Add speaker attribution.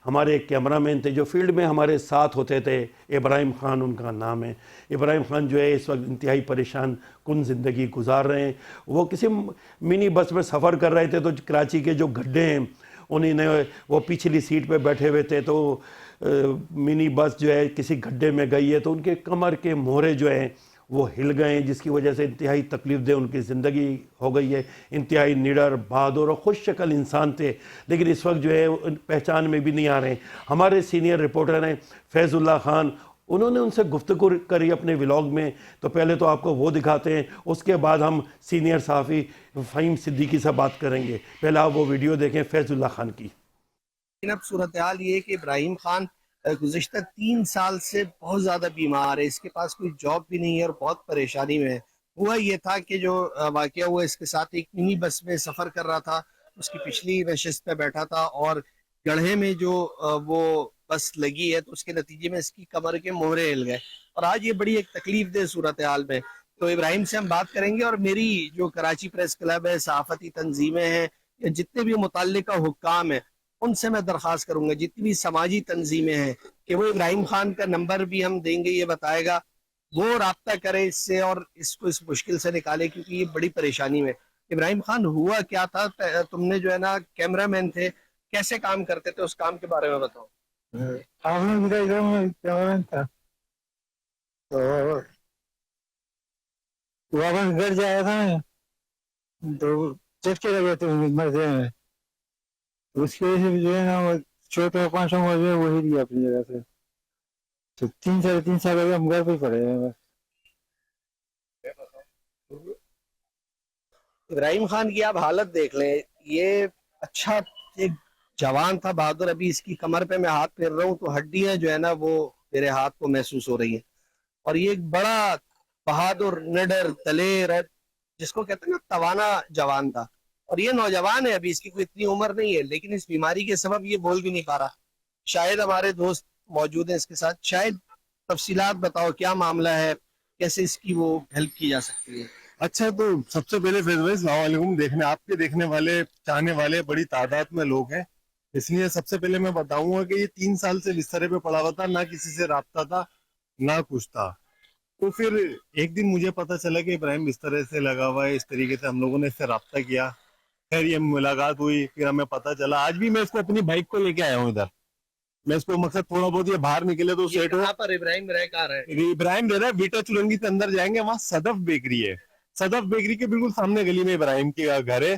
Speaker 1: ہمارے ایک کیمرہ مین تھے جو فیلڈ میں ہمارے ساتھ ہوتے تھے، ابراہیم خان ان کا نام ہے۔ ابراہیم خان جو ہے اس وقت انتہائی پریشان کن زندگی گزار رہے ہیں۔ وہ کسی منی بس میں سفر کر رہے تھے تو کراچی کے جو گڈھے ہیں انہیں نے، وہ پچھلی سیٹ پہ بیٹھے ہوئے تھے تو منی بس جو ہے کسی گڈھے میں گئی ہے تو ان کے کمر کے مہرے جو ہیں وہ ہل گئے ہیں، جس کی وجہ سے انتہائی تکلیف دہ ان کی زندگی ہو گئی ہے۔ انتہائی نڈر، بہادر اور خوش شکل انسان تھے، لیکن اس وقت جو ہے پہچان میں بھی نہیں آ رہے ہیں۔ ہمارے سینئر رپورٹر ہیں فیض اللہ خان، انہوں نے ان سے گفتگو کری اپنے ولاگ میں، تو پہلے تو آپ کو وہ دکھاتے ہیں، اس کے بعد ہم سینئر صحافی فہیم صدیقی سے بات کریں گے۔ پہلے آپ وہ ویڈیو دیکھیں فیض اللہ خان کی۔
Speaker 2: اب صورتحال یہ ہے کہ ابراہیم خان گزشتہ 3 سال سے بہت زیادہ بیمار ہے، اس کے پاس کوئی جاب بھی نہیں ہے اور بہت پریشانی میں ہے۔ ہوا یہ تھا کہ جو واقعہ ہوا اس کے ساتھ، ایک منی بس میں سفر کر رہا تھا، اس کی پچھلی نشست پہ بیٹھا تھا اور گڑھے میں جو وہ بس لگی ہے تو اس کے نتیجے میں اس کی کمر کے مہرے ہل گئے، اور آج یہ بڑی ایک تکلیف دہ صورتحال میں۔ تو ابراہیم سے ہم بات کریں گے، اور میری جو کراچی پریس کلب ہے، صحافتی تنظیمیں ہیں، یا جتنے بھی متعلقہ حکام ہیں، ان سے میں درخواست کروں گا، جتنی بھی سماجی تنظیمیں ہیں، کہ وہ ابراہیم خان کا نمبر بھی ہم دیں گے، یہ بتائے گا، وہ رابطہ کرے اس سے اور اس کو اس مشکل سے نکالے، کیونکہ یہ بڑی پریشانی میں۔ ابراہیم خان، ہوا کیا تھا؟ تم نے جو ہے نا کیمرہ مین تھے، کیسے کام کرتے تھے، اس کام کے بارے میں بتاؤ۔
Speaker 3: میرا ادھر میں کیمرہ تھا تو واپس گھر جایا تھا میں تو چٹکے لگے تھے مرضے میں، اس کی وجہ سے جو ہے نا وہ 4-5 مرضے وہی دیا اپنی جگہ سے، تو 3 ساڑھے 3 سال ہو گئے ہم گھر پہ ہی پڑے ہیں بس۔
Speaker 2: ابراہیم خان کی آپ حالت دیکھ لیں، یہ اچھا ایک جوان تھا، بہادر۔ ابھی اس کی کمر پہ میں ہاتھ پھیر رہا ہوں تو ہڈیاں جو ہے نا وہ میرے ہاتھ کو محسوس ہو رہی ہیں، اور یہ ایک بڑا بہادر، نڈر، دلیر، جس کو کہتے ہیں نا توانا جوان تھا، اور یہ نوجوان ہے، ابھی اس کی کوئی اتنی عمر نہیں ہے، لیکن اس بیماری کے سبب یہ بول بھی نہیں پا رہا۔ شاید ہمارے دوست موجود ہیں اس کے ساتھ، شاید تفصیلات بتاؤ کیا معاملہ ہے، کیسے اس کی وہ ہیلپ کی جا سکتی ہے۔
Speaker 4: اچھا، تو سب سے پہلے فیض بھائی السلام علیکم۔ آپ کے دیکھنے والے، چاہنے والے بڑی تعداد میں لوگ ہیں، اس لیے سب سے پہلے میں بتاؤں گا کہ یہ 3 سال سے بسترے پہ پڑا ہوا تھا، نہ کسی سے رابطہ تھا نہ کچھ تھا۔ تو پھر ایک دن مجھے پتا چلا کہ ابراہیم بسترے سے لگا ہوا ہے، اس طریقے سے ہم لوگوں نے اس سے رابطہ کیا، پھر یہ ملاقات ہوئی، پھر ہمیں پتا چلا۔ آج بھی میں اس کو اپنی بائک کو لے کے آیا ہوں ادھر، میں اس کو مقصد تھوڑا بہت یہ باہر نکلے تو سیٹ ہو۔
Speaker 2: یہاں پر ابراہیم رہ کہاں رہے؟
Speaker 4: ابراہیم رہ رہا ہے بیٹا چلنگی کے اندر، جائیں گے وہاں صدف بیکری ہے، صدف بیکری کے بالکل سامنے گلی میں ابراہیم کی گھر ہے،